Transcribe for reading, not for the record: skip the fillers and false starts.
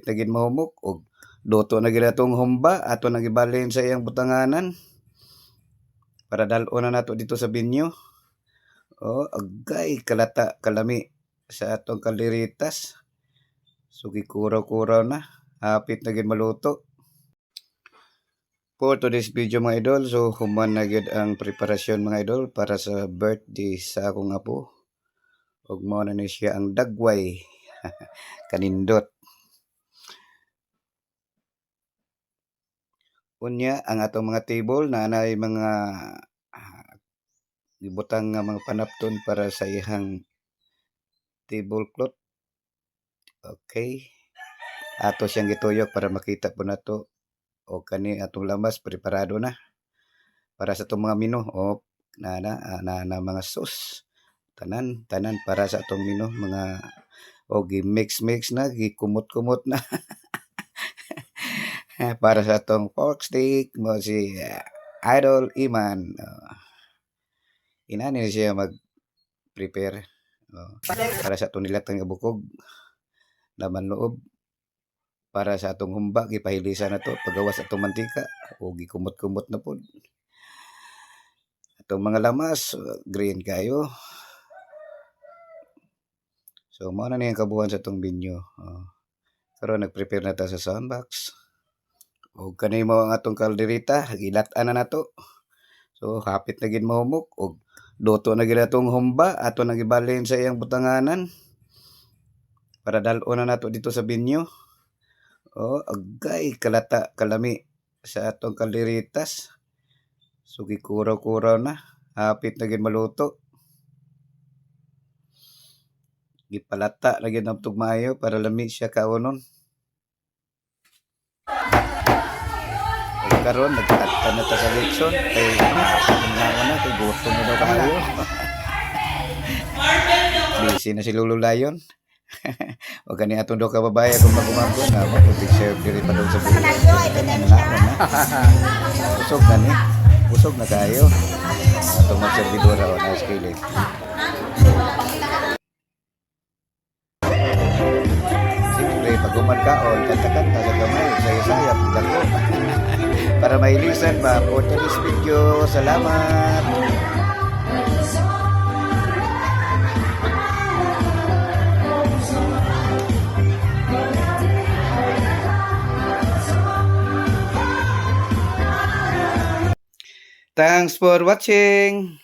Naging mahumok og luto na gid atong humba ato nang ibalhin sa iyang butanganan para dal-on na nato dito sa binyo. Agay kalata kalami sa atong kalderitas. So gikuraw-kuraw na, hapit na gid maluto. For today's video mga idol, so human na gid ang preparasyon mga idol para sa birthday sa akong apo. Ug mao na ni siya ang dagway. Kanindot. Unya ang atong mga table na nay mga gibutang nga mga panapton para sa ihang tablecloth. Okay. Ato siyang gituyok para makita po nato o kani atong lamas preparado na para sa itong mga menu o na mga sauce. Tanan para sa atong menu mga gi-mix na, gikumot-kumot na. Para sa atong pork steak mo si Idol Iman. Inani siya mag-prepare para sa atong nilatang nga bukog, laman loob, para sa atong humba gipahilisan na to pagawas atong mantika o gikumot-kumot na pod. Atong mga lamas green kayo. So mao na niyang kabuhan sa atong binyo. Karon nag-prepare na ta sa soundbox. O kanay mo ang atong kalderita, gilat-an na nato. So hapit na gid mahumok og luto na gid atong humba ato nang ibalhin sa iyang butanganan para dal-on na nato dito sa binyo. Agay kalata kalami sa atong kalderitas. So gikuraw-kuraw na, hapit na gid maluto. Gipalata na gid ang tugmayo para lami siya kaunon. Karon nagtatta na ta sa lechon kay na kay gutom na daw kayo. Busy na si Lolo Lion. O kani atong do ka babae kung magumangko na mag-serve diri pa daw sa buhay. Busog na kayo. Atong magservidora o na skillet. Siyempre, pag umadkaon, kanta-kanta sa gamay, sayap-sayap, dako. Para mailisan ba for today's video. Salamat. Thanks for watching.